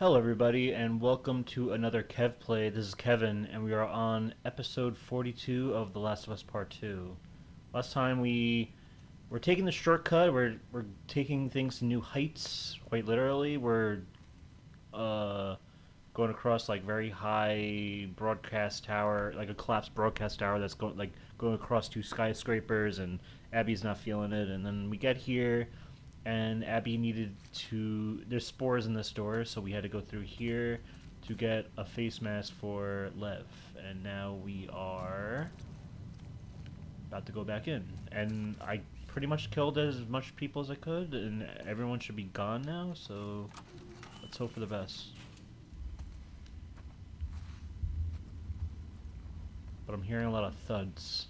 Hello, everybody, and welcome to another Kev Play. This is Kevin, and we are on episode 42 of The Last of Us Part 2. Last time we're taking the shortcut. We're taking things to new heights, quite literally. We're uh, going across like very high broadcast tower, like a collapsed broadcast tower that's going across two skyscrapers, and Abby's not feeling it. And then we get here, and Abby needed to. There's spores in this door, so we had to go through here to get a face mask for Lev. And now we are about to go back in. And I pretty much killed as much people as I could, and everyone should be gone now, so let's hope for the best. But I'm hearing a lot of thuds.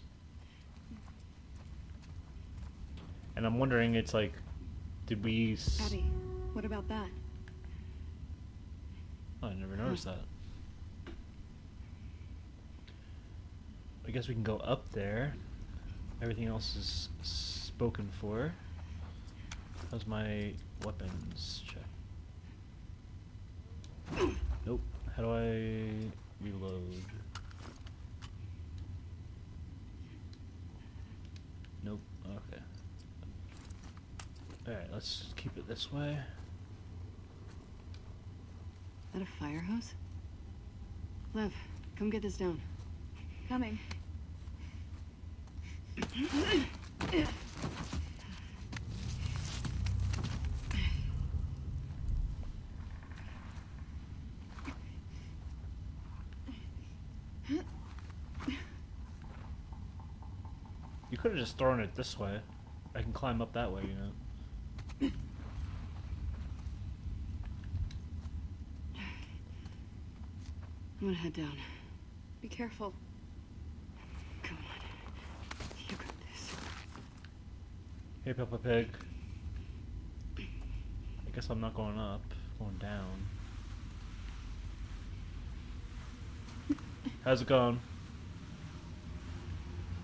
And I'm wondering, it's like, did we... Abby, what about that? Oh, I never noticed that. I guess we can go up there. Everything else is spoken for. How's my weapons check? Nope. How do I reload? Nope. Okay. Alright, let's keep it this way. Is that a fire hose? Lev, come get this down. Coming. You could have just thrown it this way. I can climb up that way, you know. I'm gonna head down. Be careful. Come on. You got this. Hey, Peppa Pig. I guess I'm not going up, going down. How's it going?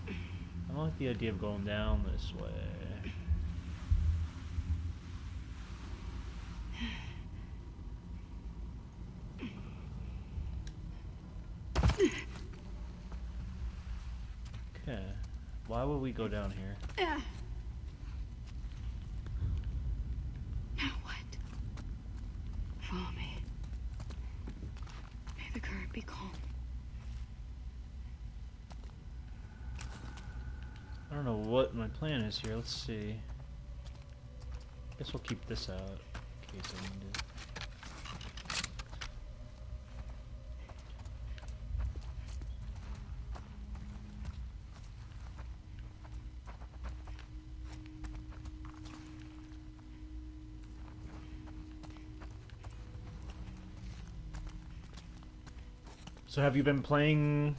I don't like the idea of going down this way. Okay. Why would we go down here? Now what? Follow me. May the current be calm. I don't know what my plan is here. Let's see. Guess we'll keep this out in case I need it. So have you been playing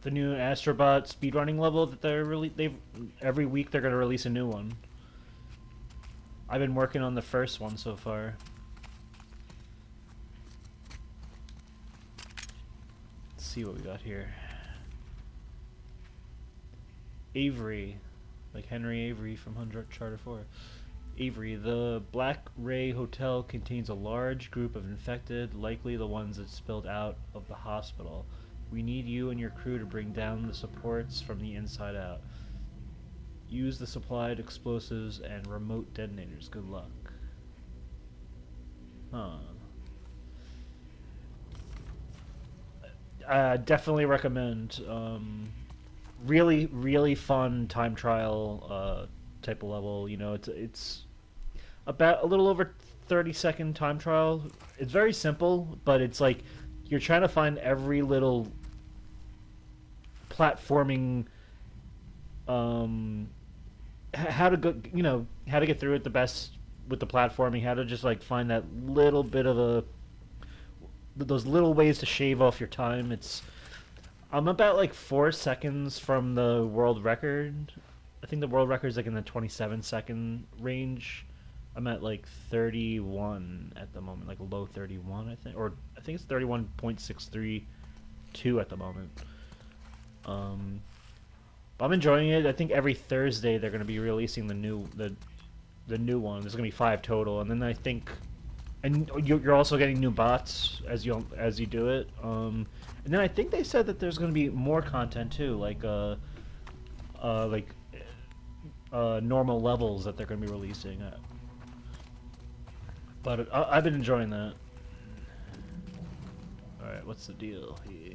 the new Astrobot speedrunning level that they've every week they're gonna release a new one? I've been working on the first one so far. Let's see what we got here. Avery, like Henry Avery from Uncharted 4. Avery, the Black Ray Hotel contains a large group of infected, likely the ones that spilled out of the hospital. We need you and your crew to bring down the supports from the inside out. Use the supplied explosives and remote detonators. Good luck. Huh. Definitely recommend. Really, really fun time trial type of level. You know, it's about a little over 30-second time trial. It's very simple, but it's like you're trying to find every little platforming how to go, you know, how to get through it the best with the platforming, how to just like find that little bit of those little ways to shave off your time. I'm about like 4 seconds from the world record. I think the world record is like in the 27-second range. I'm at like 31 at the moment, like a low 31, I think, or I think it's 31.632 at the moment. I'm enjoying it. I think every Thursday they're going to be releasing the new one. There's going to be 5 total, and then I think and you're also getting new bots as you do it. And then I think they said that there's going to be more content too, like normal levels that they're going to be releasing. But I've been enjoying that. All right, what's the deal here?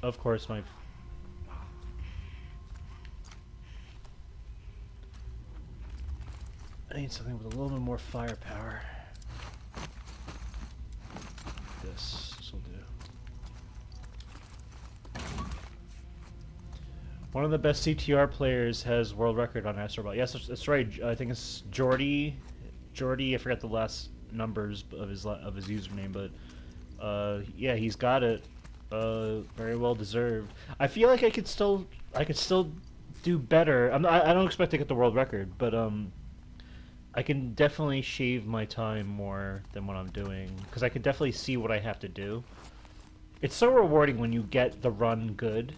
Of course, I need something with a little bit more firepower. This will do. One of the best CTR players has world record on Astrobot. Yes, that's right. I think it's Jordy. I forgot the last numbers of his username, but yeah, he's got it. Very well deserved. I feel like I could still do better. I don't expect to get the world record, but I can definitely shave my time more than what I'm doing, because I can definitely see what I have to do. It's so rewarding when you get the run good,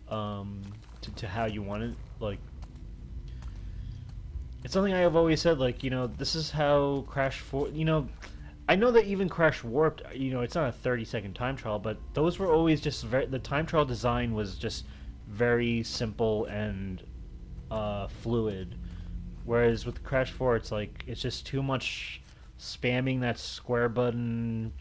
to how you want it. Like, it's something I have always said, like, you know, this is how Crash 4, you know, I know that even Crash Warped, you know, it's not a 30-second time trial, but those were always just the time trial design was just very simple and fluid. Whereas with Crash 4, it's like, it's just too much spamming that square button.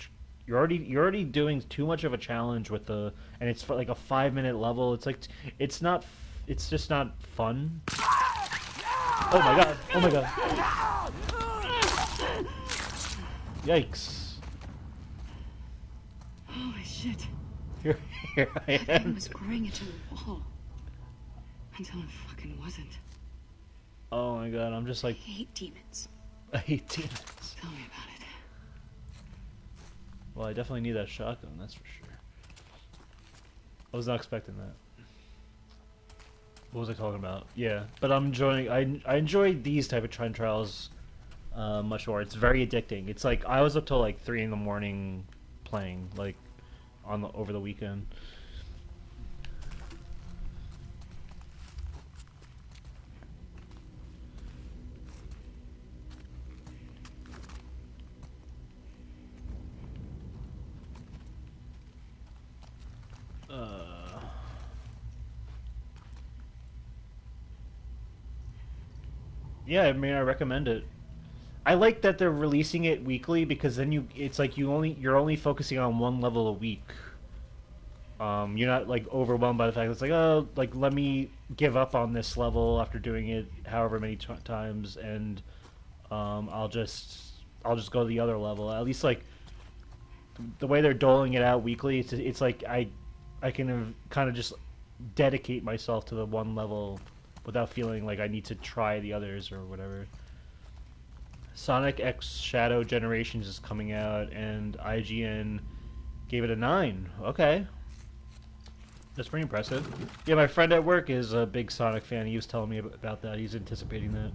You're already doing too much of a challenge with and it's for like a 5-minute level. It's like, it's just not fun. Oh my god! Oh my god! Yikes! Holy shit! Here I am. That thing was growing into the wall until it fucking wasn't. Oh my god! I'm just like, I hate demons. I hate demons. Tell me about it. Well, I definitely need that shotgun. That's for sure. I was not expecting that. What was I talking about? Yeah, but I'm enjoying. I enjoy these type of time trials much more. It's very addicting. It's like I was up till like 3 in the morning playing, like over the weekend. Yeah, I mean, I recommend it. I like that they're releasing it weekly, because then it's like you're only focusing on one level a week. You're not like overwhelmed by the fact that it's like, oh, like let me give up on this level after doing it however many times, and I'll just go to the other level. At least like the way they're doling it out weekly, it's like I can kind of just dedicate myself to the one level without feeling like I need to try the others or whatever. Sonic X Shadow Generations is coming out, and IGN gave it a 9. Okay. That's pretty impressive. Yeah, my friend at work is a big Sonic fan. He was telling me about that. He's anticipating that.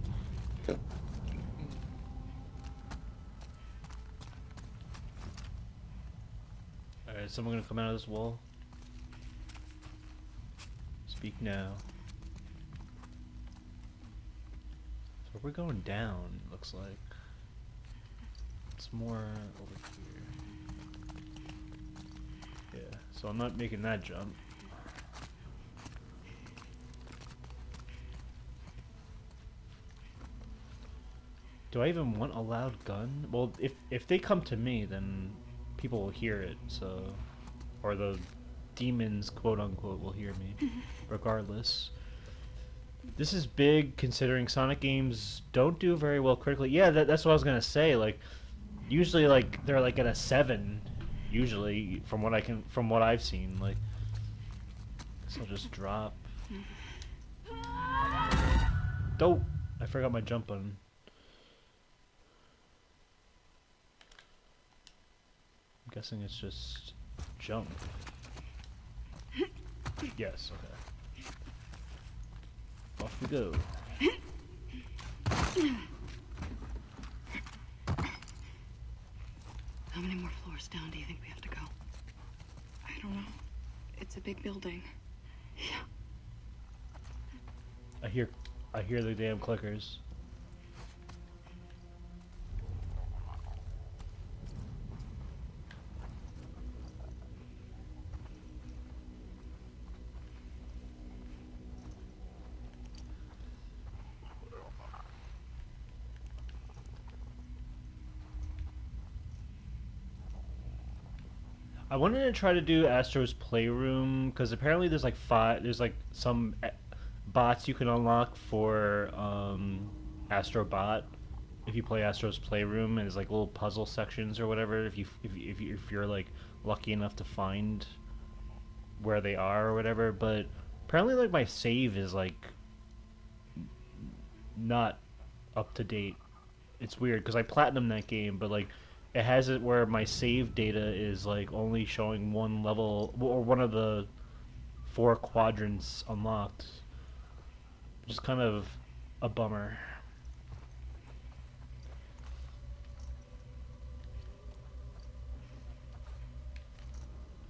Alright, is someone gonna come out of this wall? Speak now. So we're going down, looks like. It's more over here. Yeah, so I'm not making that jump. Do I even want a loud gun? Well, if they come to me, then people will hear it, so... Or the demons, quote-unquote, will hear me, regardless. This is big, considering Sonic games don't do very well critically. Yeah, that's what I was gonna say, like... Usually, like, they're, like, at a 7, usually, from what I've seen, like... So I'll just drop. Dope! I forgot my jump button. I'm guessing it's just jump. Yes, okay. Off we go. How many more floors down do you think we have to go? I don't know. It's a big building. Yeah. I hear the damn clickers. I wanted to try to do Astro's Playroom because apparently there's like there's like some bots you can unlock for Astro Bot if you play Astro's Playroom, and there's like little puzzle sections or whatever if you're like lucky enough to find where they are or whatever. But apparently like my save is like not up to date. It's weird because I platinum that game, but like it has it where my save data is like only showing one level or one of the 4 quadrants unlocked. Just kind of a bummer.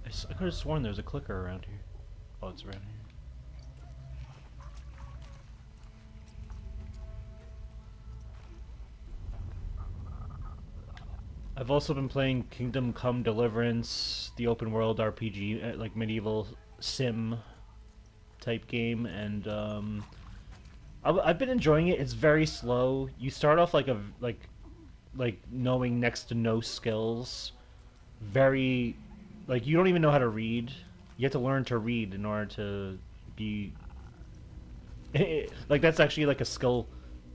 I could have sworn there was a clicker around here. Oh, it's around here. I've also been playing Kingdom Come Deliverance, the open world RPG, like medieval sim type game, and I've been enjoying it. It's very slow. You start off like knowing next to no skills. Very, like you don't even know how to read. You have to learn to read in order to be. Like that's actually like a skill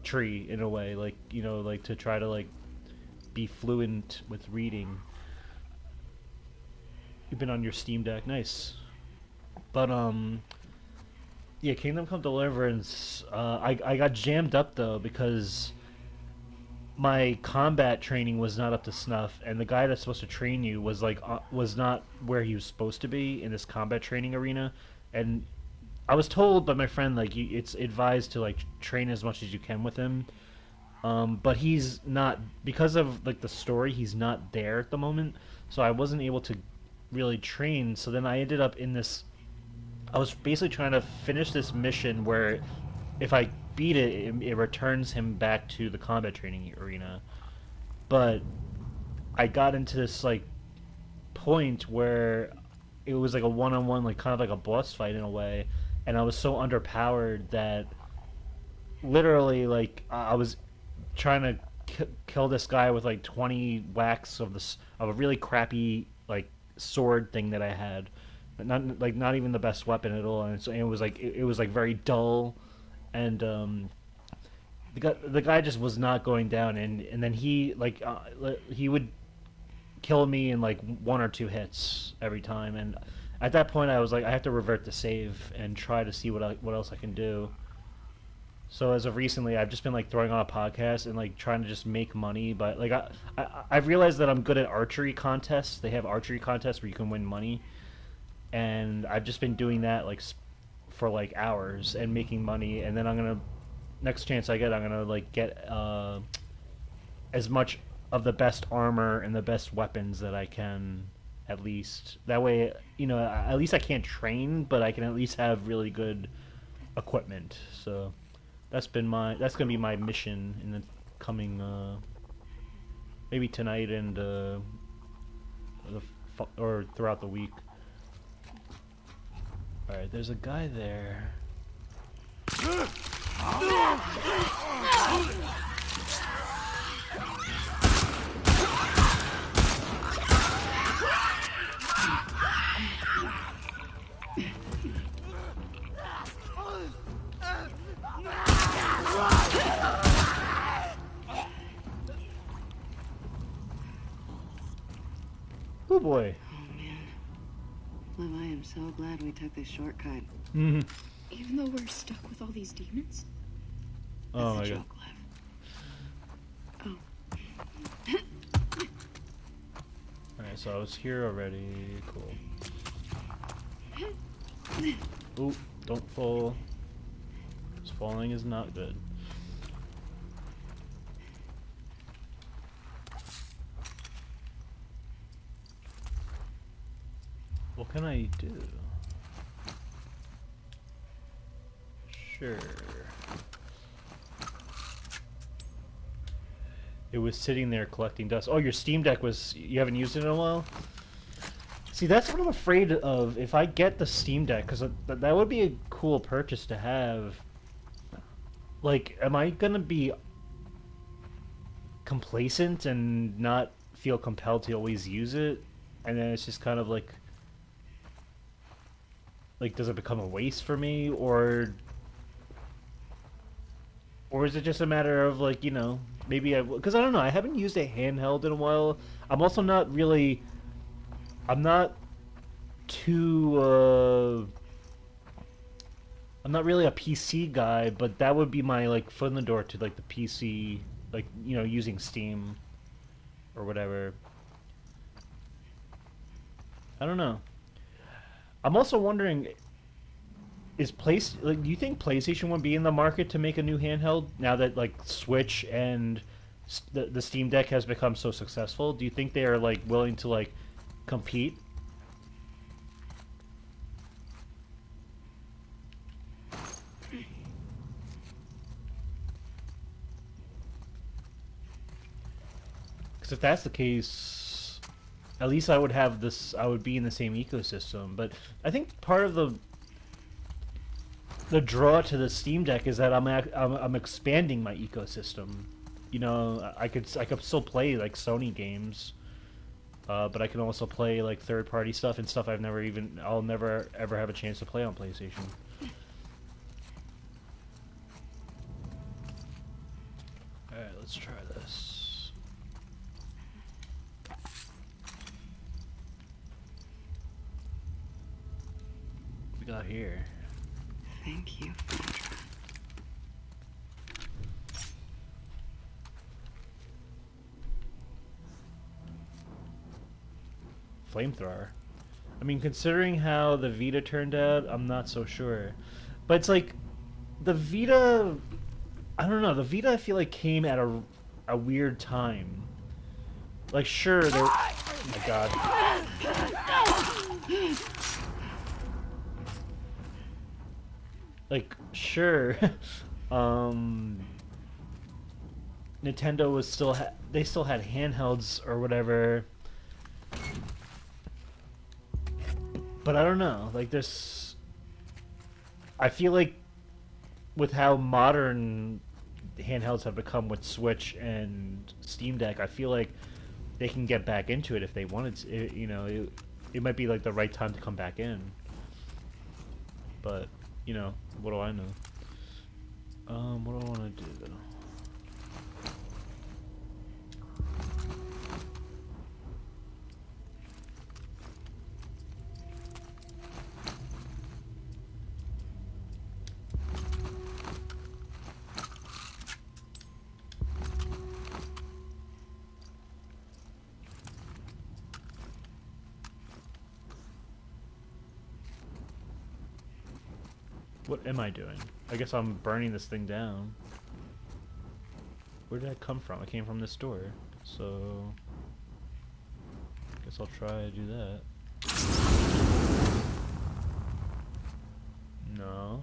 tree in a way. Like you know, like to try to like be fluent with reading. You've been on your Steam Deck, nice. But yeah, Kingdom Come Deliverance. I got jammed up though because my combat training was not up to snuff, and the guy that's supposed to train you was like was not where he was supposed to be in this combat training arena, and I was told by my friend like it's advised to like train as much as you can with him. But he's not, because of like the story, he's not there at the moment, so I wasn't able to really train. So then I ended up in this. I was basically trying to finish this mission where, if I beat it, it returns him back to the combat training arena. But I got into this like point where it was like a one-on-one, like kind of like a boss fight in a way, and I was so underpowered that literally like I was trying to kill this guy with like 20 whacks of a really crappy like sword thing that I had, but not even the best weapon at all, and it was like it was like very dull, and the guy just was not going down, and then he like he would kill me in like 1 or 2 hits every time, and at that point I was like I have to revert to save and try to see what else I can do. So as of recently, I've just been like throwing on a podcast and like trying to just make money. But like I've realized that I'm good at archery contests. They have archery contests where you can win money, and I've just been doing that like for like hours and making money. And then next chance I get, I'm gonna like get as much of the best armor and the best weapons that I can. At least that way, you know, at least I can't train, but I can at least have really good equipment. So. That's gonna be my mission in the coming maybe tonight and or throughout the week. All right, there's a guy there. Oh boy. Oh man. Liv, I am so glad we took this shortcut. Mm-hmm. Even though we're stuck with all these demons? Oh That's my a god. joke, Liv. Oh. Alright, so I was here already. Cool. Ooh, don't fall. Because falling is not good. What can I do? Sure. It was sitting there collecting dust. Oh, your Steam Deck was... You haven't used it in a while? See, that's what I'm afraid of. If I get the Steam Deck, because that would be a cool purchase to have. Like, am I gonna be complacent and not feel compelled to always use it? And then it's just kind of like... Like, does it become a waste for me? Or is it just a matter of, like, you know, maybe I... Because I don't know, I haven't used a handheld in a while. I'm also not really... I'm not too... I'm not really a PC guy, but that would be my, like, foot in the door to, like, the PC... Like, you know, using Steam or whatever. I don't know. I'm also wondering... do you think PlayStation would be in the market to make a new handheld now that like Switch and the Steam Deck has become so successful? Do you think they are like willing to like compete? Because if that's the case, at least I would have this. I would be in the same ecosystem. But I think part of the draw to the Steam Deck is that I'm expanding my ecosystem. You know, I could still play like Sony games, but I can also play like third-party stuff and stuff I'll never ever have a chance to play on PlayStation. All right, let's try this. What we got here? Thank you. Flamethrower. I mean, considering how the Vita turned out, I'm not so sure. But it's like the Vita. I don't know. The Vita, I feel like came at a weird time. Like, sure, there. Oh my god. Like, sure. Nintendo was still they still had handhelds or whatever. But I don't know. Like, there's... I feel like with how modern handhelds have become with Switch and Steam Deck, I feel like they can get back into it if they wanted to. You know, it might be like the right time to come back in. But, you know, what do I know? What do I want to do though? What am I doing? I guess I'm burning this thing down. Where did that come from? It came from this door. So... guess I'll try to do that. No.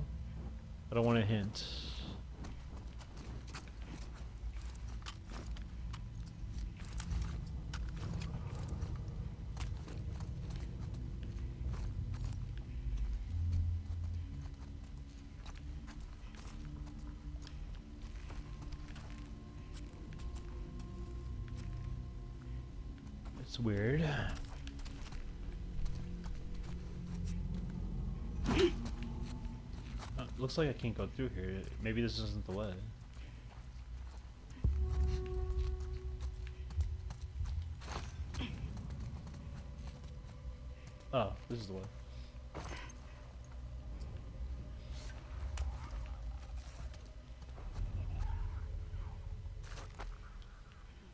I don't want a hint. It's weird. Looks like I can't go through here. Maybe this isn't the way. Oh, this is the way.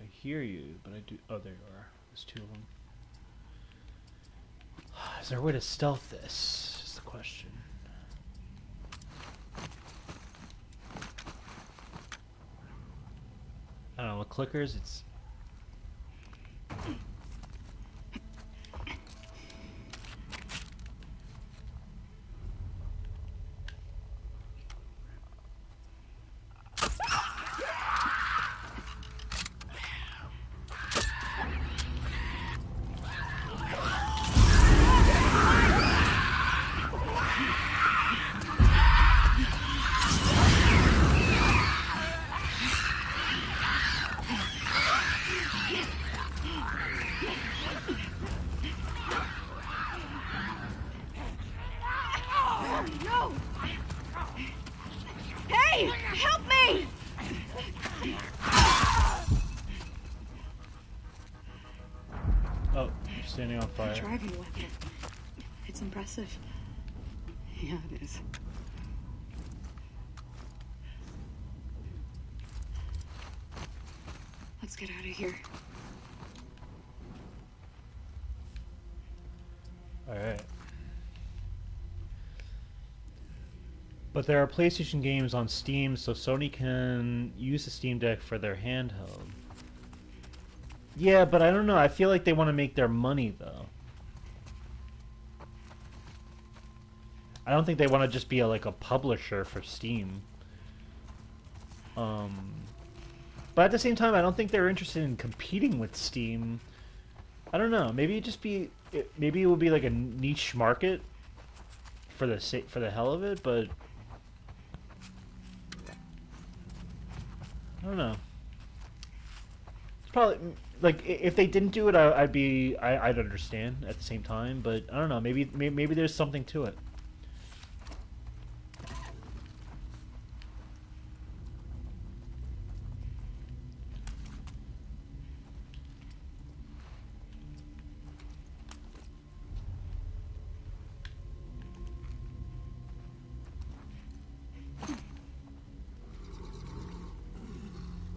I hear you, but I do... Oh, there you are. There's two of them. Is there a way to stealth this? Is the question. I don't know, with clickers, it's... fire. A driving weapon. It's impressive. Yeah, it is. Let's get out of here. Alright. But there are PlayStation games on Steam, so Sony can use the Steam Deck for their handheld. Yeah, but I don't know. I feel like they want to make their money, though. I don't think they want to just be like a publisher for Steam. But at the same time, I don't think they're interested in competing with Steam. I don't know. Maybe maybe it would be like a niche market for the hell of it, but I don't know. It's probably like if they didn't do it, I'd understand at the same time, but I don't know. Maybe there's something to it.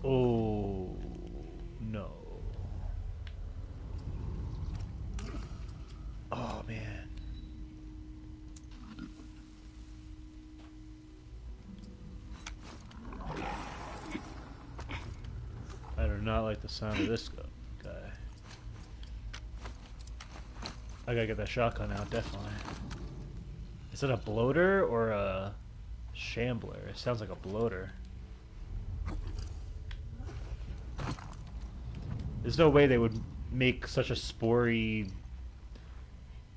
Oh, no. Oh, man. I do not like the sound of this guy. I gotta get that shotgun out, definitely. Is it a bloater or a shambler? It sounds like a bloater. There's no way they would make such a spory,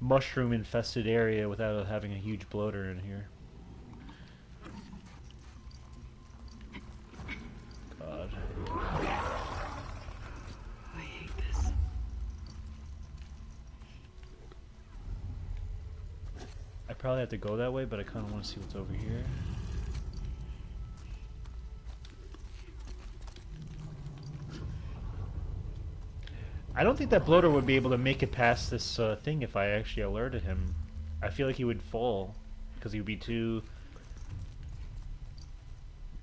mushroom-infested area without having a huge bloater in here. God. I hate this. I probably have to go that way, but I kind of want to see what's over here. I don't think that bloater would be able to make it past this thing if I actually alerted him. I feel like he would fall because he would be too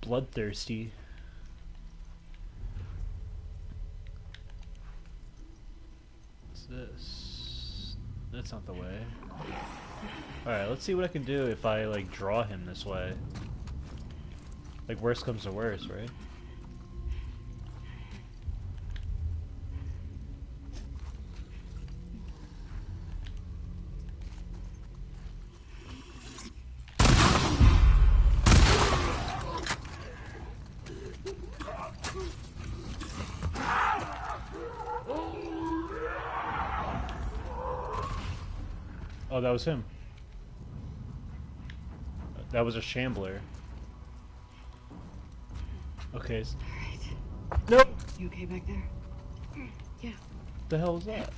bloodthirsty. What's this? That's not the way. Alright, let's see what I can do if I like draw him this way. Like worst comes to worst, right? Oh, that was him. That was a shambler. Okay. Alright. Nope. You okay back there? Yeah. What the hell was that?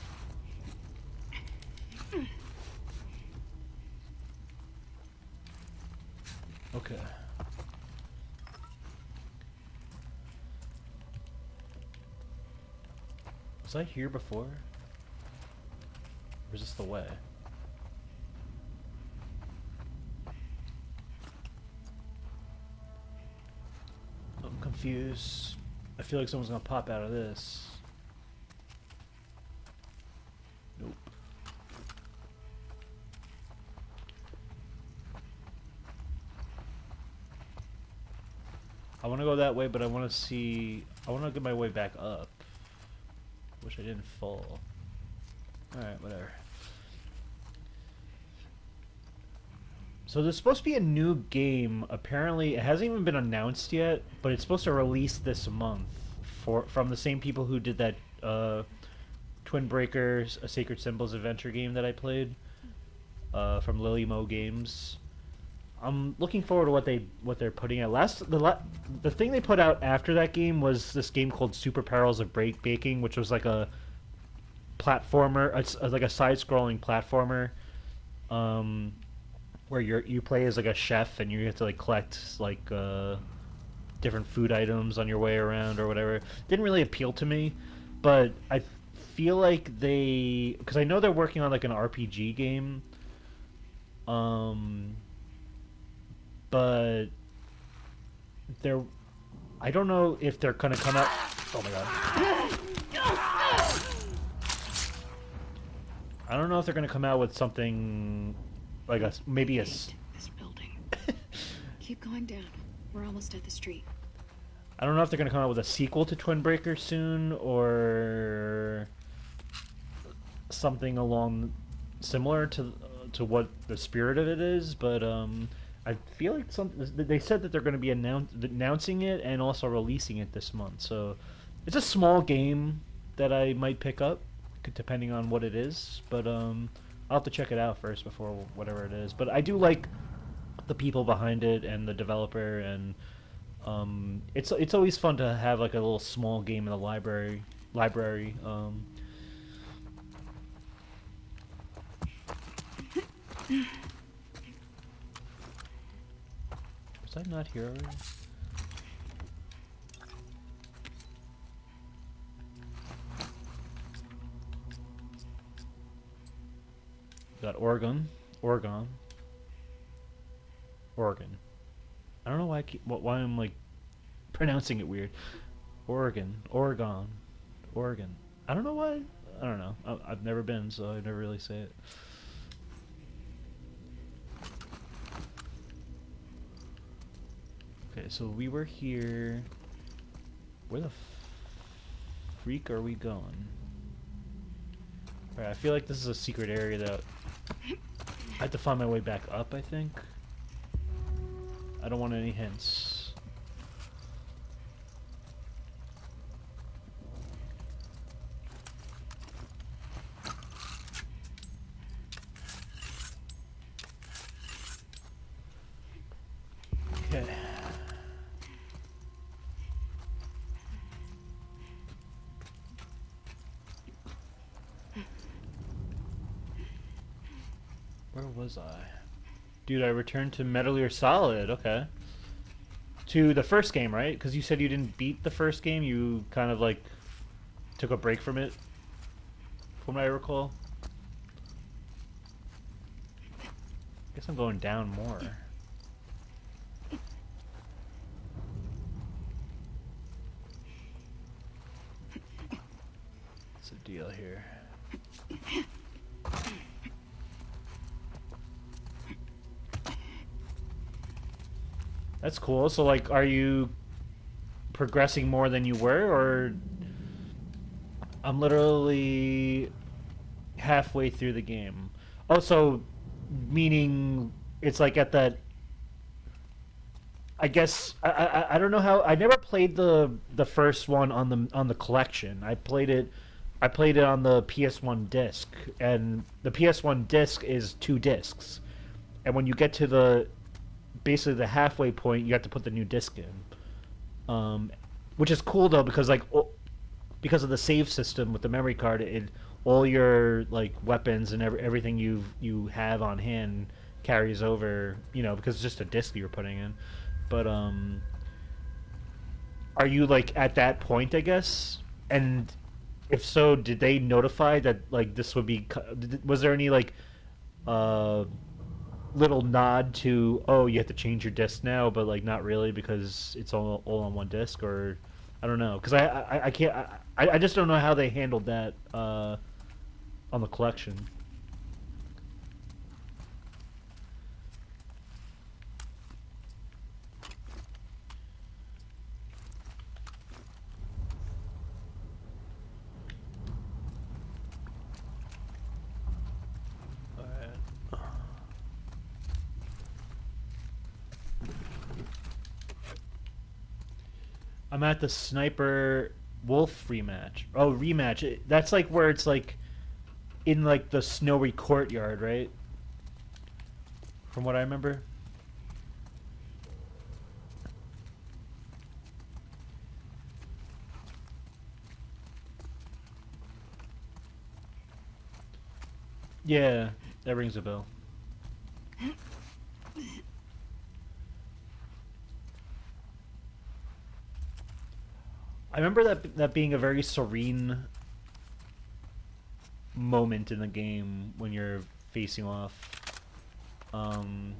Okay. Was I here before? Or is this the way? I'm confused. I feel like someone's gonna pop out of this. Nope. I want to go that way, but I want to see... I want to get my way back up. Wish I didn't fall. Alright, whatever. So there's supposed to be a new game. Apparently, it hasn't even been announced yet, but it's supposed to release this month from the same people who did that Twin Breakers, A Sacred Symbols adventure game that I played from Lily Mo Games. I'm looking forward to what they're putting out. The thing they put out after that game was this game called Super Perils of Baking, which was like a platformer. It's like a side-scrolling platformer. Where you play as like a chef and you have to like collect like different food items on your way around or whatever. Didn't really appeal to me, but I feel like because I know they're working on like an RPG game, um, but they're I don't know if they're gonna come out. Oh my god! I don't know if they're gonna come out with something like maybe a. This building. Keep going down. We're almost at the street. I don't know if they're gonna come out with a sequel to Twin Breaker soon or something along similar to what the spirit of it is, but I feel like they said that they're going to be announcing it and also releasing it this month. So it's a small game that I might pick up, depending on what it is. But I'll have to check it out first before whatever it is. But I do like the people behind it and the developer, and it's always fun to have like a little small game in the library. Was I not here already? Got Oregon. I don't know why I'm like pronouncing it weird. Oregon. I don't know why. I don't know. I've never been, so I never really say it. Okay, so we were here. Where the freak are we going? Alright, I feel like this is a secret area that I have to find my way back up, I think. I don't want any hints. Okay. Where was I? Dude, I returned to Metal Gear Solid, okay. To the first game, right? Because you said you didn't beat the first game, you kind of like took a break from it, from what I recall. Guess I'm going down more. What's the deal here? That's cool. So, like, are you progressing more than you were, or I'm literally halfway through the game? Oh, so meaning it's like at that. I guess I don't know how. I never played the first one on the collection. I played it on the PS1 disc, and the PS1 disc is 2 discs, and when you get to basically the halfway point, you have to put the new disc in, which is cool though because because of the save system with the memory card, all your like weapons and everything you have on hand carries over, because it's just a disc you're putting in. But are you like at that point, I guess? And if so, did they notify that like this would be? Was there any like little nod to, oh, you have to change your disc now, but like not really because it's all on one disc? Or I don't know, because I can't I just don't know how they handled that on the collection. I'm at the Sniper Wolf rematch. Oh, rematch. That's like where it's like in like the snowy courtyard, right? From what I remember. Yeah, that rings a bell. I remember that being a very serene moment in the game when you're facing off. Um,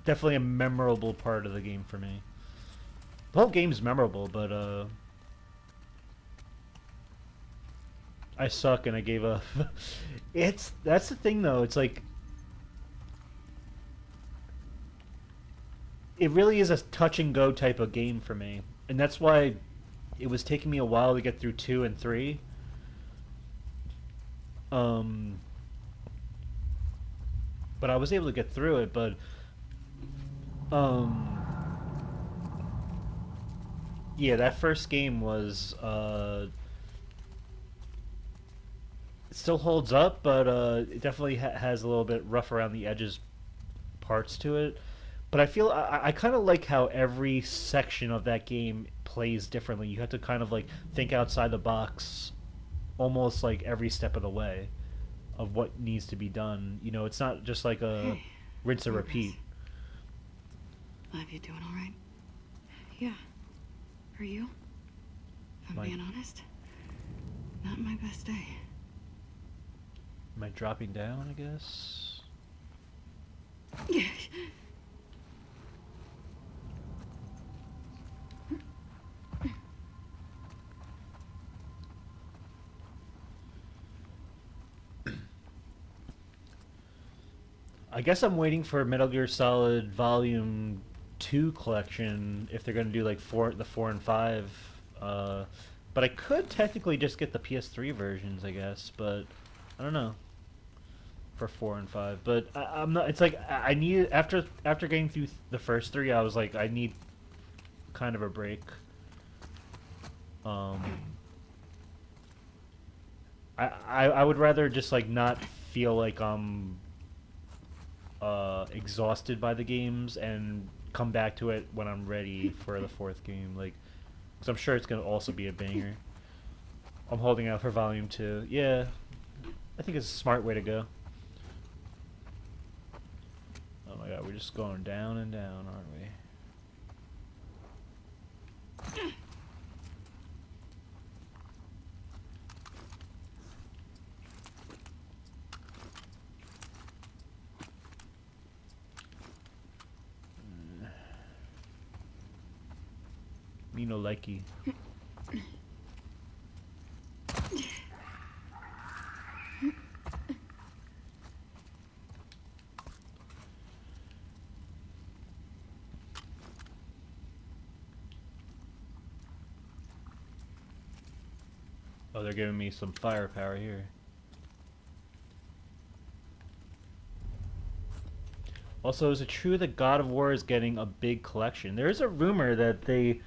Definitely a memorable part of the game for me. The whole game's memorable, but I suck and I gave up. That's the thing though. It's like it really is a touch and go type of game for me, and that's why it was taking me a while to get through 2 and 3. Um, but I was able to get through it. But um, yeah, that first game was it still holds up, but it definitely has a little bit rough around the edges parts to it. But I feel I kind of like how every section of that game plays differently. You have to kind of like think outside the box, almost like every step of the way, of what needs to be done. You know, it's not just like a Hey, rinse and progress. repeat. Liv, you doing all right? Yeah. Are you? If I'm Like, being honest, not my best day. am I dropping down? I guess. I guess I'm waiting for Metal Gear Solid Volume 2 collection if they're going to do like the 4 and 5. But I could technically just get the PS3 versions, I guess. But I don't know for 4 and 5. But I'm not. It's like I need after getting through the first three, I was like I need kind of a break. Um, I would rather just like not feel like I'm exhausted by the games and come back to it when I'm ready for the fourth game. Like, because I'm sure it's gonna also be a banger. I'm holding out for Volume 2. Yeah, I think it's a smart way to go. Oh my god, we're just going down and down, aren't we? Me no likey. Oh, they're giving me some firepower here. Also, is it true that God of War is getting a big collection? There is a rumor that they.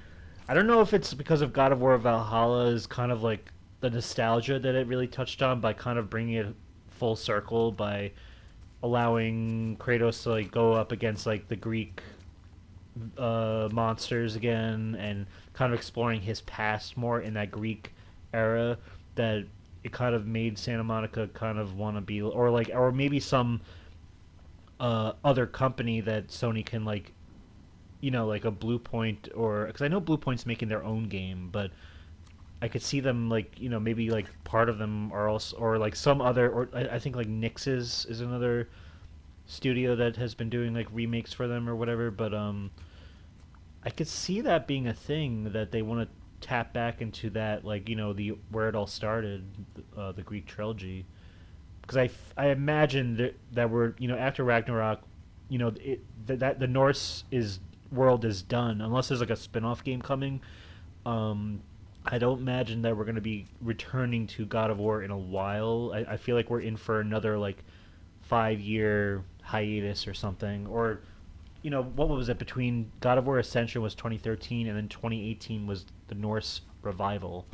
I don't know if it's because of God of War Valhalla is kind of like the nostalgia that it really touched on by kind of bringing it full circle by allowing Kratos to like go up against like the Greek monsters again and kind of exploring his past more in that Greek era that it kind of made Santa Monica kind of want to be or like or maybe some other company that Sony can like like a Blue Point or because I know Blue Point's making their own game, but I could see them like maybe like part of them are also or like some other or I think like Nix's is another studio that has been doing like remakes for them or whatever, but I could see that being a thing that they want to tap back into that like the where it all started, the Greek trilogy because I imagine that we're after Ragnarok, that the Norse is world is done unless there's like a spin-off game coming. I don't imagine that we're going to be returning to God of War in a while. I feel like we're in for another like 5-year hiatus or something. Or what was it between God of War Ascension was 2013 and then 2018 was the Norse revival,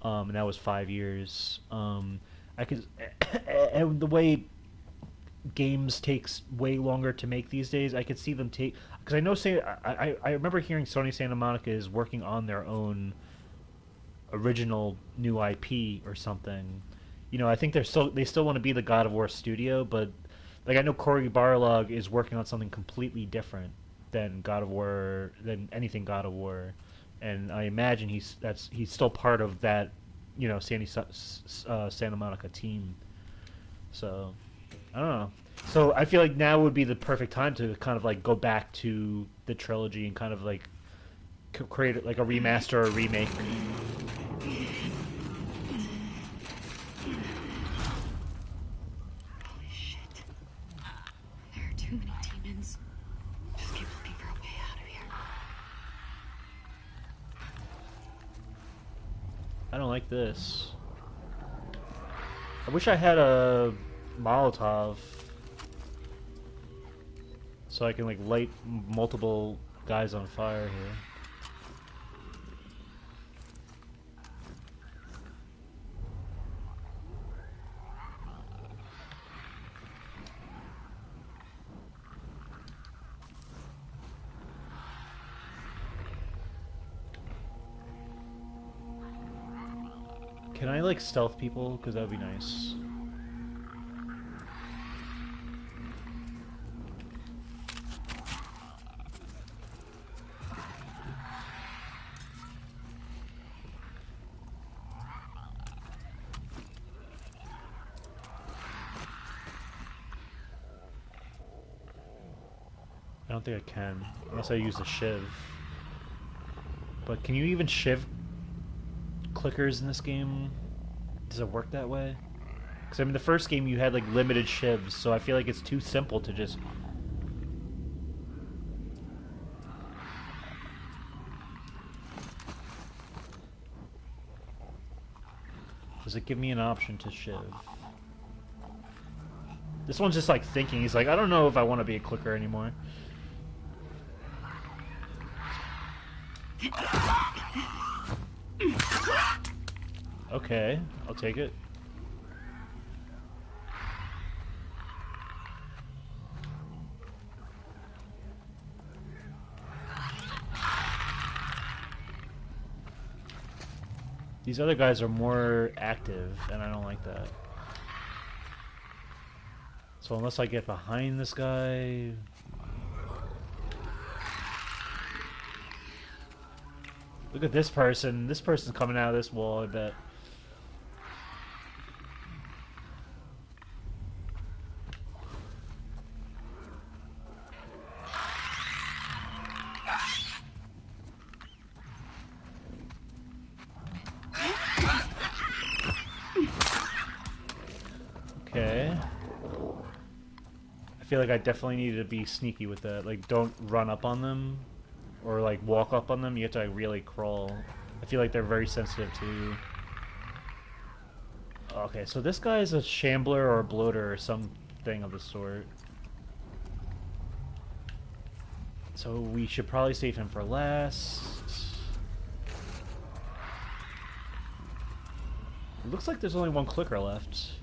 and that was 5 years. I could, and the way games takes way longer to make these days, I could see them take because I know say I remember hearing Sony Santa Monica is working on their own original new IP or something. I think they still want to be the God of War studio, but like I know Cory Barlog is working on something completely different than God of War than anything God of War. and I imagine he's still part of that, you know, Santa Monica team. So I don't know. So I feel like now would be the perfect time to kind of like go back to the trilogy and kind of like create like a remaster or a remake. Holy shit. There are too many demons. Just keep looking for a way out of here. I don't like this. I wish I had a Molotov so I can like light multiple guys on fire here. Can I like stealth people? Because that would be nice. I don't think I can, unless I use the shiv. But can you even shiv clickers in this game? Does it work that way? Because I mean, the first game you had like limited shivs, so I feel like it's too simple to just. Does it give me an option to shiv? This one's just like thinking. He's like, I don't know if I want to be a clicker anymore. Okay, I'll take it. These other guys are more active, and I don't like that. So unless I get behind this guy... Look at this person. This person's coming out of this wall, I bet. Okay. I feel like I definitely need to be sneaky with that. Like, don't run up on them. Or like walk up on them, you have to like really crawl. I feel like they're very sensitive to. Okay, so this guy is a shambler or a bloater or something of the sort. So we should probably save him for last. It looks like there's only one clicker left.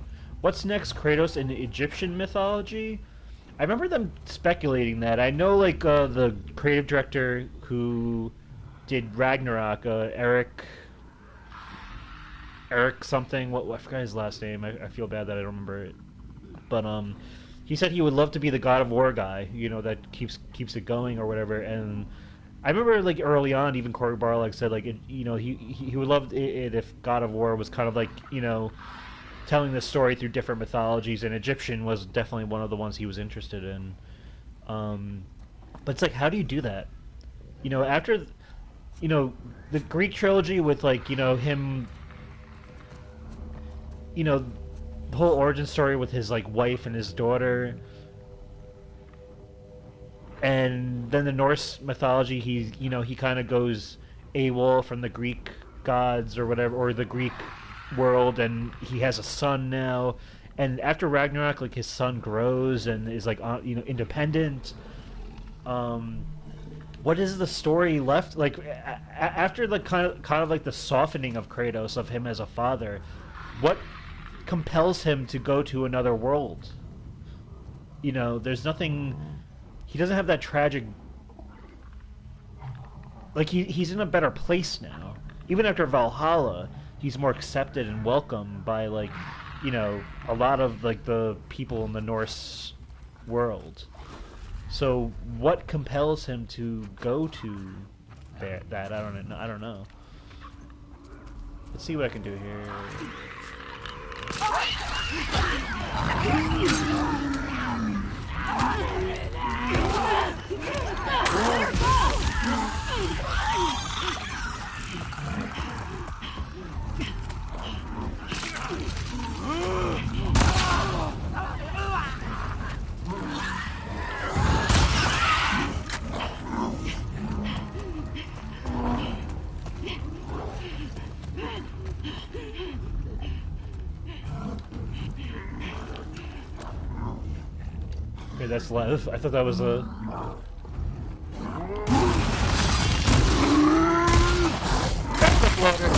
What's next, Kratos in Egyptian mythology? I remember them speculating that. I know, like, the creative director who did Ragnarok, Eric something. I forgot his last name. I feel bad that I don't remember it. But he said he would love to be the God of War guy. You know, that keeps it going or whatever. And I remember, like, early on, even Cory Barlog said, like, you know, he would love it if God of War was kind of like, you know, telling the story through different mythologies, and Egyptian was definitely one of the ones he was interested in. But it's like, how do you do that? You know, after, you know, the Greek trilogy with, like, you know, him, you know, the whole origin story with his, like, wife and his daughter, and then the Norse mythology, you know, he kind of goes AWOL from the Greek gods or whatever, or the Greek world, and he has a son now, and after Ragnarok, like, his son grows and is like, you know, independent. What is the story left like after the kind of like the softening of Kratos, of him as a father? What compels him to go to another world? You know, there's nothing. He doesn't have that tragic. Like, he's in a better place now. Even after Valhalla, he's more accepted and welcomed by, like, you know, a lot of, like, the people in the Norse world. So what compels him to go to that. I don't know. I don't know. Let's see what I can do here. Okay, that's Lev. I thought that was a... Backup loader.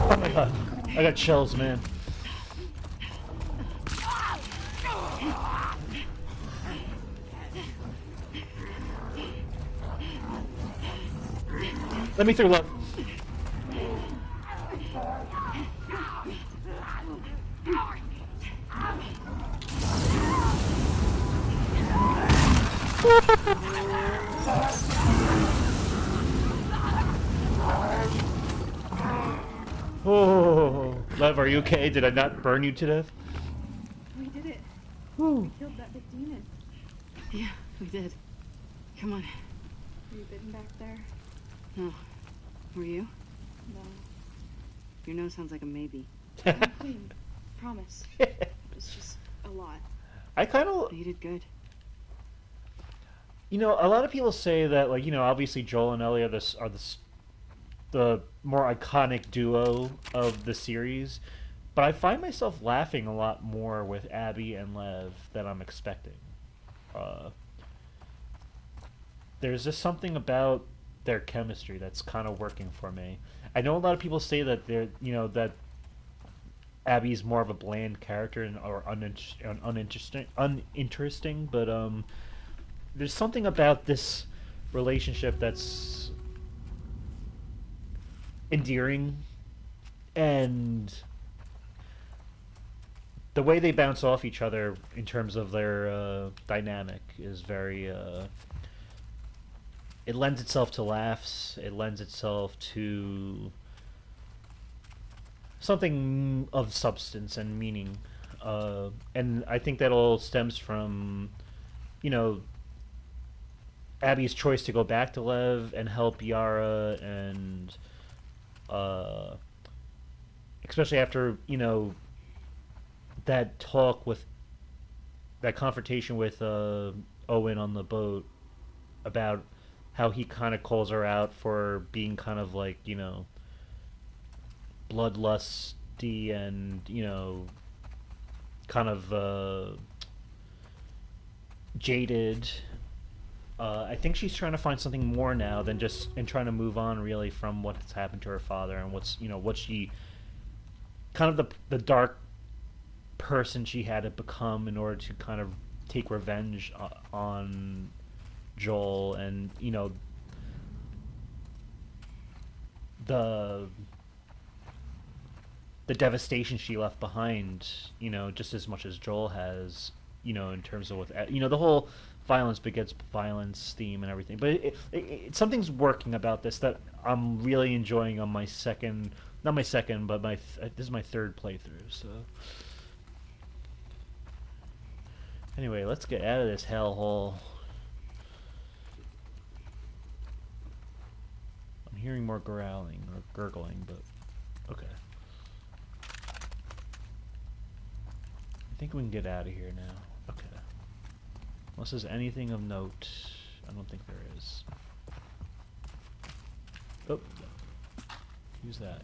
Oh my god, I got chills, man. Let me through, Lev. Oh, Lev, are you okay? Did I not burn you to death? We did it. Whew. We killed that big demon. Yeah, we did. Come on. Were you bitten back there? No. Were you? No. Your nose sounds like a maybe. I'm clean. Promise. It's just a lot. I kind of, But you did good. you know, a lot of people say that, like, you know, obviously Joel and Ellie are the more iconic duo of the series, but I find myself laughing a lot more with Abby and Lev than I'm expecting. There's just something about their chemistry that's kind of working for me. I know a lot of people say that they're, you know, that Abby's more of a bland character or uninteresting, but there's something about this relationship that's endearing, and the way they bounce off each other in terms of their dynamic is very it lends itself to laughs, it lends itself to something of substance and meaning, and I think that all stems from, you know, Abby's choice to go back to Lev and help Yara, and especially after, you know, that confrontation with Owen on the boat about how he kind of calls her out for being kind of like, you know, bloodlusty and, you know, kind of jaded. I think she's trying to find something more now than just, and trying to move on really from what's happened to her father and what's, you know, what she kind of the dark person she had to become in order to kind of take revenge on Joel, and, you know, the devastation she left behind, you know, just as much as Joel has, you know, in terms of with, you know, the whole violence begets violence theme and everything. But something's working about this that I'm really enjoying on my second, not my second, but this is my third playthrough. So anyway, let's get out of this hellhole. I'm hearing more growling or gurgling, but okay. I think we can get out of here now. Okay. Unless there's anything of note. I don't think there is. Oh. Use that.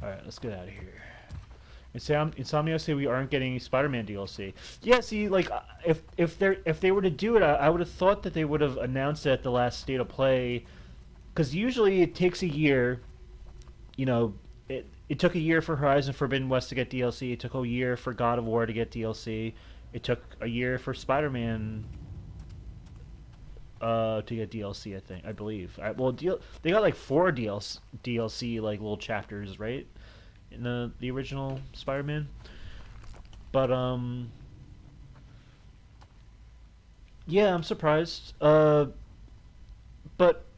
Alright, let's get out of here. Insomnia say we aren't getting any Spider-Man DLC. Yeah, see, like, if they were to do it, I would have thought that they would have announced it at the last State of Play because usually it takes a year. You know, it took a year for Horizon Forbidden West to get DLC. It took a year for God of War to get DLC. It took a year for Spider-Man to get DLC. I believe. They got like 4 DLC like little chapters, right? In the original Spider-Man. But yeah, I'm surprised. But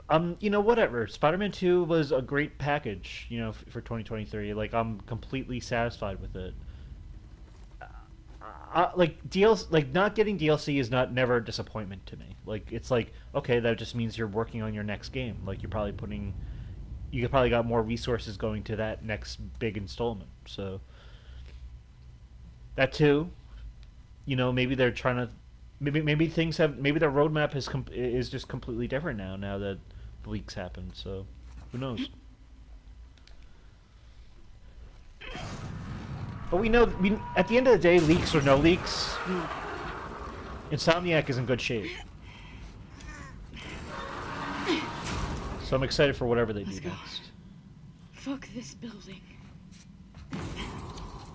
whatever. Spider-Man 2 was a great package, for 2023. Like, I'm completely satisfied with it. Like DLC, like not getting DLC is not never a disappointment to me. Like, it's like, okay, that just means you're working on your next game. Like, you probably got more resources going to that next big installment. So that too, maybe they're trying to, maybe their roadmap is just completely different now that the leaks happened. So who knows? But at the end of the day, leaks or no leaks, Insomniac is in good shape. So I'm excited for whatever they do next. Fuck this building.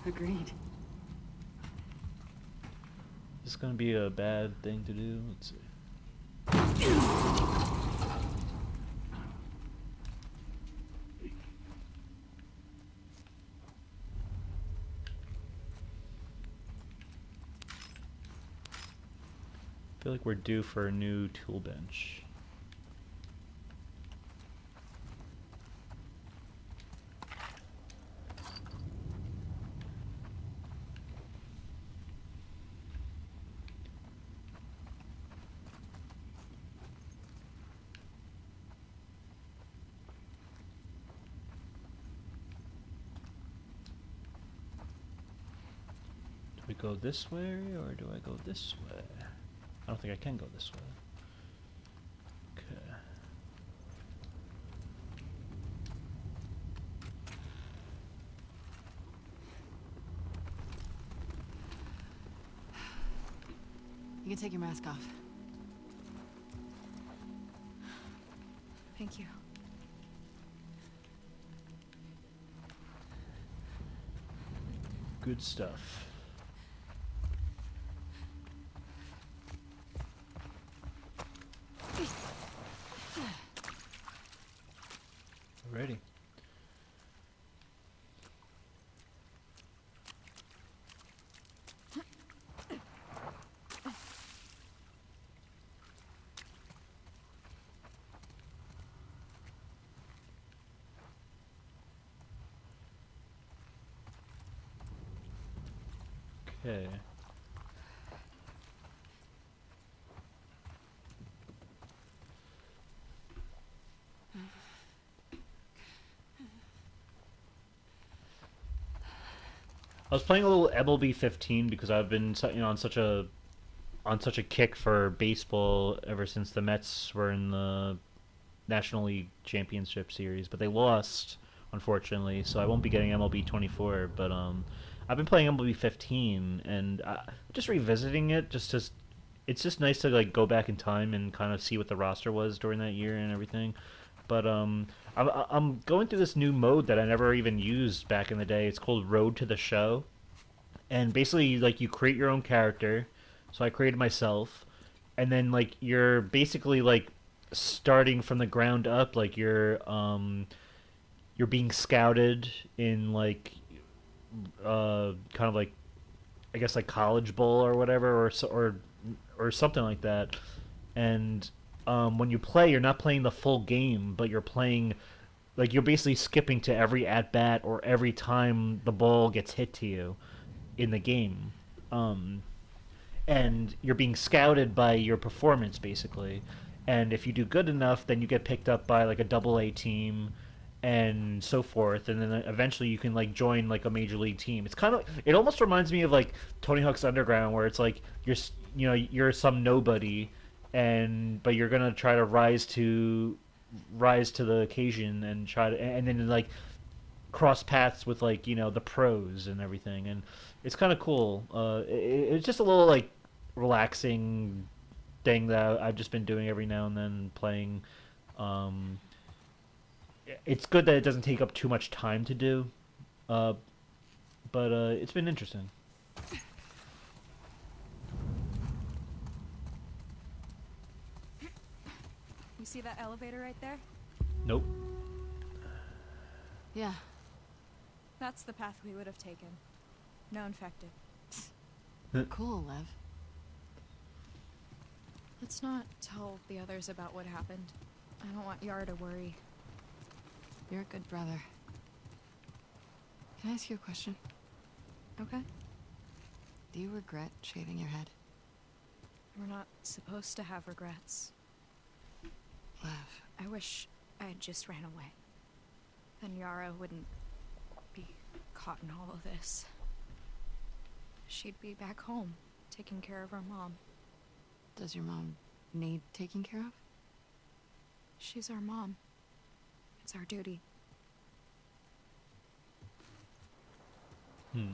Agreed. Is this gonna be a bad thing to do? Let's see. I feel like we're due for a new tool bench. Do we go this way or do I go this way? I don't think I can go this way. Okay. You can take your mask off. Thank you. Good stuff. Alrighty. Okay. I was playing a little MLB 15 because I've been, on such a kick for baseball ever since the Mets were in the National League Championship Series, but they lost, unfortunately. So I won't be getting MLB 24. But I've been playing MLB 15 and just revisiting it. It's just nice to like go back in time and kind of see what the roster was during that year and everything. But I'm going through this new mode that I never even used back in the day. It's called Road to the Show, and basically like you create your own character. So I created myself, and then like you're basically like starting from the ground up. Like you're being scouted in like kind of like I guess like college bowl or whatever or something like that. And when you play, you're not playing the full game, but you're playing like you're basically skipping to every at bat or every time the ball gets hit to you in the game. And you're being scouted by your performance basically. And if you do good enough, then you get picked up by like a double A team and so forth, and then eventually you can like join like a major league team. It almost reminds me of like Tony Hawk's Underground, where it's like you're some nobody, but you're gonna try to rise to the occasion and and then like cross paths with like the pros and everything, and it's kind of cool. It's just a little like relaxing thing that I've just been doing every now and then, playing it's good that it doesn't take up too much time to do. Uh, but it's been interesting. You see that elevator right there? Nope. Yeah. That's the path we would have taken. No infected. Cool, Lev. Let's not tell the others about what happened. I don't want Yara to worry. You're a good brother. Can I ask you a question? Okay? Do you regret shaving your head? We're not supposed to have regrets. Lev. I wish I had just ran away. Then Yara wouldn't be caught in all of this. She'd be back home, taking care of her mom. Does your mom need taking care of? She's our mom. It's our duty. Hmm.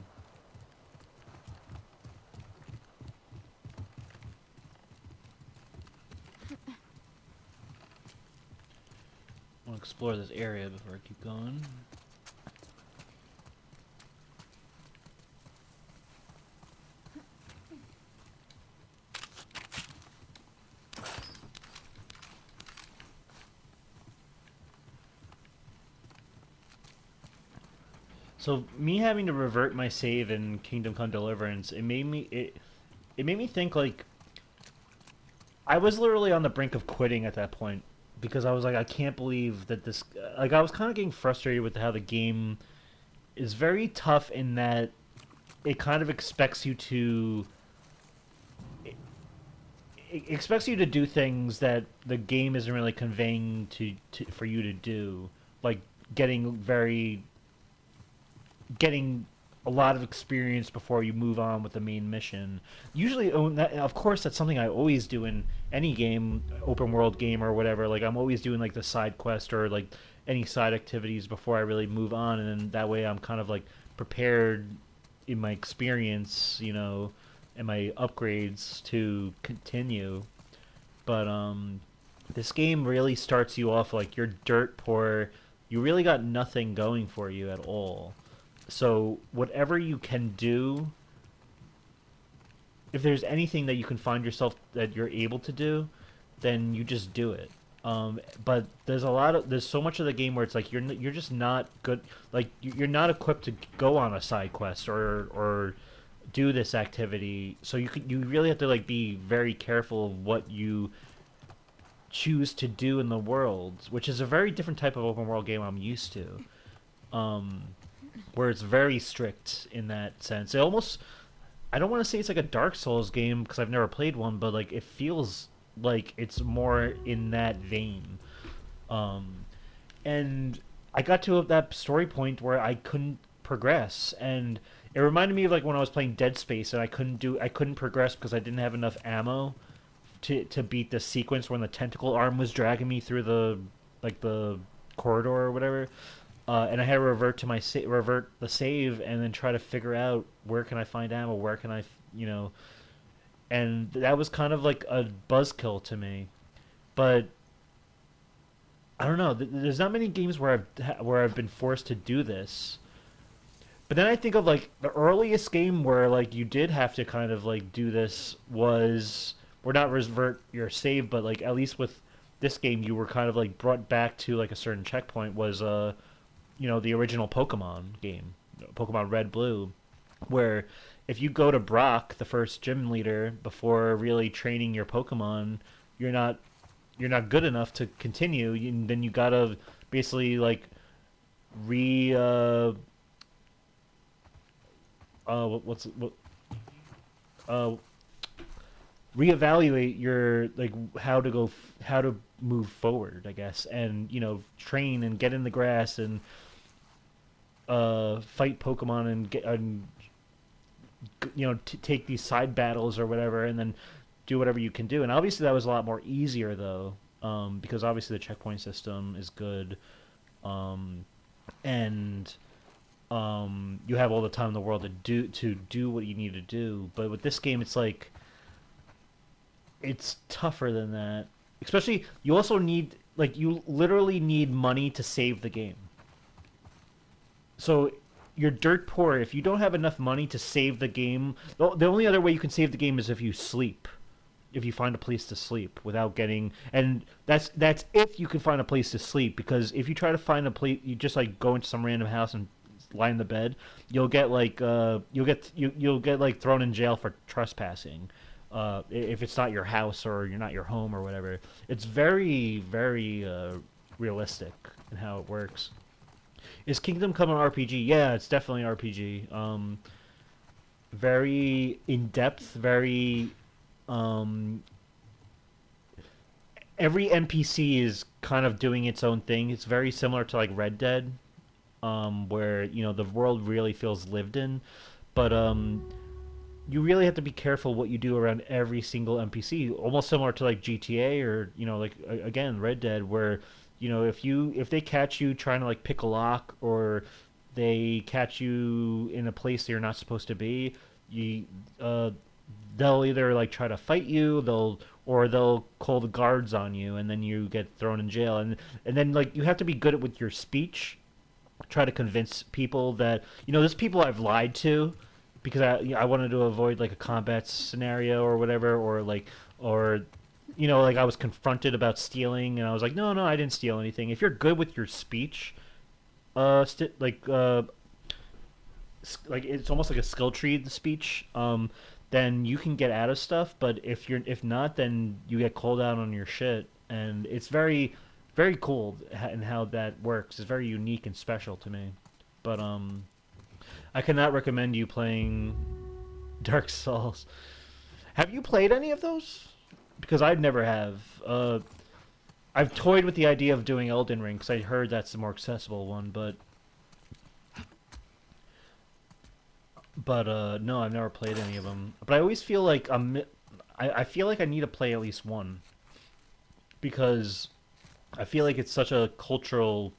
I want to explore this area before I keep going. So me having to revert my save in Kingdom Come Deliverance, it made me think like I was literally on the brink of quitting at that point because I was like, I can't believe that this. Like, I was kind of getting frustrated with how the game is very tough in that it kind of expects you to. It expects you to do things that the game isn't really conveying for you to do, like getting a lot of experience before you move on with the main mission. Usually, of course, that's something I always do in any game, open world game or whatever. Like, I'm always doing like the side quest or like any side activities before I really move on, and then that way I'm kind of like prepared in my experience, you know, and my upgrades to continue. But this game really starts you off like you're dirt poor. You really got nothing going for you at all. So whatever you can do, if there's anything that you can find yourself that you're able to do, then you just do it. But there's so much of the game where it's like you're just not good. Like you're not equipped to go on a side quest or do this activity. So you really have to like be very careful of what you choose to do in the world, which is a very different type of open world game I'm used to. Where it's very strict in that sense. It almost, I don't want to say it's like a Dark Souls game because I've never played one, but like it feels like it's more in that vein. And I got to that story point where I couldn't progress, and it reminded me of like when I was playing Dead Space and I couldn't progress because I didn't have enough ammo to beat the sequence when the tentacle arm was dragging me through the corridor or whatever. And I had to revert to revert the save and then try to figure out where can I find ammo, where can and that was kind of like a buzzkill to me. But I don't know. There's not many games where I've been forced to do this. But then I think of like the earliest game where like you did have to kind of like do this was, or not revert your save, but like at least with this game you were kind of like brought back to like a certain checkpoint was the original Pokemon game, Pokemon Red Blue, where if you go to Brock, the first gym leader, before really training your Pokemon, you're not good enough to continue. Then you gotta basically like re what's what reevaluate your like how to move forward, I guess, and train and get in the grass and fight Pokemon and get take these side battles or whatever, and then do whatever you can do. And obviously that was a lot more easier though, because obviously the checkpoint system is good, and you have all the time in the world to do what you need to do. But with this game, it's like it's tougher than that. Especially, you also need like you literally need money to save the game. So you're dirt poor if you don't have enough money to save the game. The only other way you can save the game is if you sleep. If you find a place to sleep without getting, and that's if you can find a place to sleep, because if you try to find a place, you just like go into some random house and lie in the bed, you'll get like you'll get like thrown in jail for trespassing, if it's not your house or you're not your home or whatever. It's very realistic in how it works. Is Kingdom Come an RPG? Yeah, it's definitely an RPG. Very in depth, very every NPC is kind of doing its own thing. It's very similar to like Red Dead, where the world really feels lived in, but you really have to be careful what you do around every single NPC. Almost similar to like GTA or like again Red Dead, where if they catch you trying to like pick a lock, or they catch you in a place that you're not supposed to be, they'll either like try to fight you, they'll call the guards on you, and then you get thrown in jail. And then like you have to be good at with your speech, try to convince people that there's people I've lied to because I wanted to avoid like a combat scenario or whatever, or like I was confronted about stealing and I was like, no, I didn't steal anything. If you're good with your speech, like it's almost like a skill tree, the speech, then you can get out of stuff. But if not, then you get called out on your shit, and it's very very cool in how that works. It's very unique and special to me. But I cannot recommend you playing Dark Souls. Have you played any of those? Because I never have. I've toyed with the idea of doing Elden Ring because I heard that's the more accessible one, but no, I've never played any of them. But I always feel like I feel like I need to play at least one, because I feel like it's such a cultural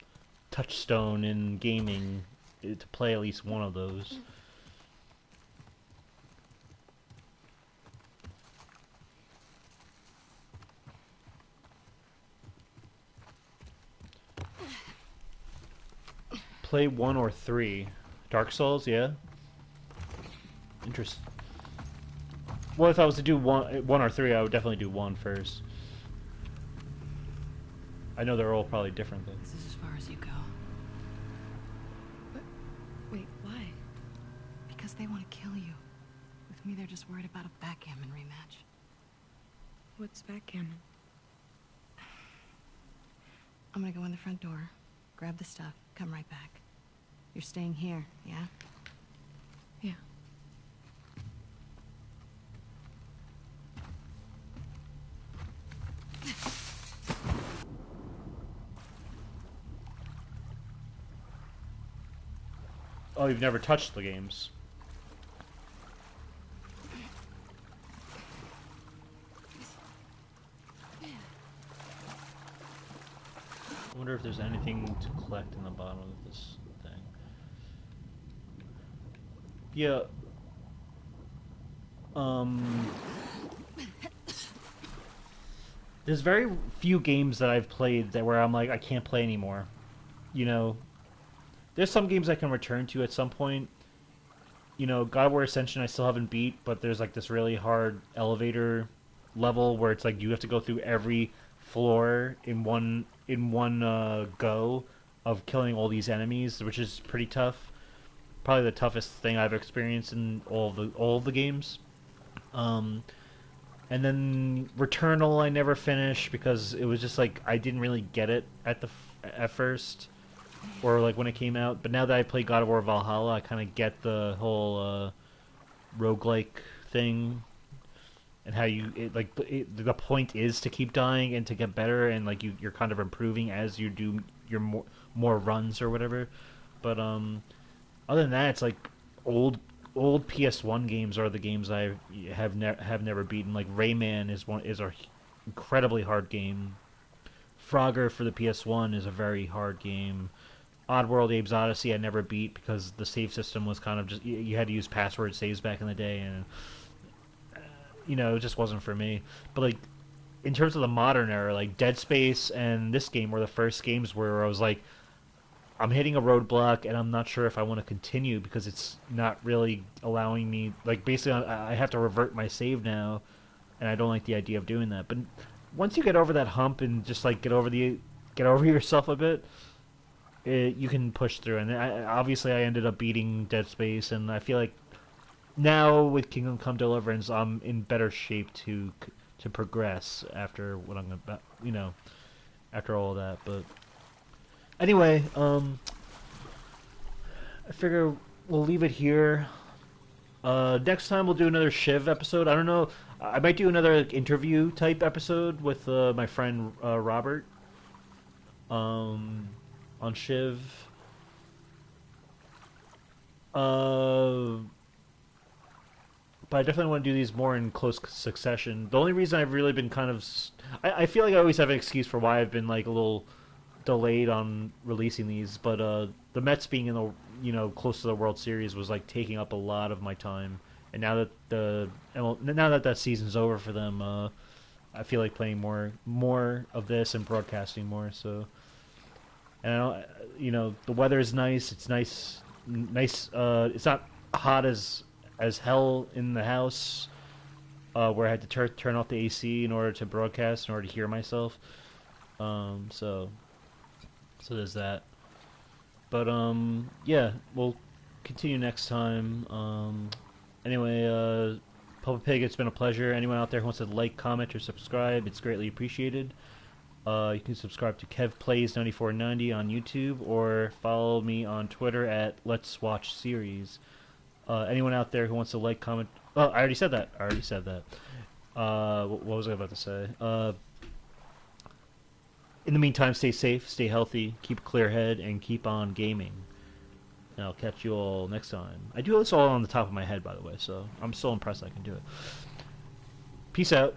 touchstone in gaming to play at least one of those. Play 1 or 3. Dark Souls, yeah. Interesting. Well, if I was to do one or 3, I would definitely do 1 first. I know they're all probably different though. This is as far as you go. But wait, why? Because they want to kill you. With me, they're just worried about a backgammon rematch. What's backgammon? I'm gonna go in the front door, grab the stuff, come right back. You're staying here, yeah? Yeah. Oh, you've never touched the games. I wonder if there's anything to collect in the bottom of this thing. Yeah. There's very few games that I've played where I'm like, I can't play anymore. There's some games I can return to at some point. God of War Ascension I still haven't beat, but there's like this really hard elevator level where it's like you have to go through every floor in one go of killing all these enemies, which is pretty tough. Probably the toughest thing I've experienced in all of the games. And then Returnal I never finished because it was just like I didn't really get it at first, or like when it came out. But now that I play God of War Valhalla, I kind of get the whole roguelike thing, and how the point is to keep dying and to get better, and like you're kind of improving as you do your more runs or whatever. But other than that, it's like old PS1 games are the games I have never beaten. Like Rayman is a incredibly hard game. Frogger for the PS1 is a very hard game. Oddworld Abe's Odyssey I never beat because the save system was kind of just you had to use password saves back in the day, and it just wasn't for me. But like in terms of the modern era, like Dead Space and this game were the first games where I was like, I'm hitting a roadblock and I'm not sure if I want to continue because it's not really allowing me. Like basically, I have to revert my save now, and I don't like the idea of doing that. But once you get over that hump and just like get over yourself a bit, you can push through. And obviously, I ended up beating Dead Space, and I feel like now with Kingdom Come Deliverance, I'm in better shape to progress after what I'm gonna, after all of that. But anyway, I figure we'll leave it here. Next time we'll do another Shiv episode. I don't know. I might do another interview type episode with my friend Robert on Shiv. But I definitely want to do these more in close succession. The only reason I've really been kind of... I feel like I always have an excuse for why I've been like a little delayed on releasing these, but the Mets being in the close to the World Series was like taking up a lot of my time, and now that that season's over for them, I feel like playing more of this and broadcasting more. So, and the weather is nice. It's nice. It's not hot as hell in the house, where I had to turn off the AC in order to broadcast, in order to hear myself. So there's that. But yeah, we'll continue next time. Anyway, Papa Pig, it's been a pleasure. Anyone out there who wants to like, comment, or subscribe, it's greatly appreciated. You can subscribe to Kev Plays 9490 on YouTube, or follow me on Twitter at Let's Watch Series. Anyone out there who wants to like, comment... Oh, I already said that. What was I about to say? In the meantime, stay safe, stay healthy, keep a clear head, and keep on gaming. And I'll catch you all next time. I do this all on the top of my head, by the way, so I'm so impressed I can do it. Peace out.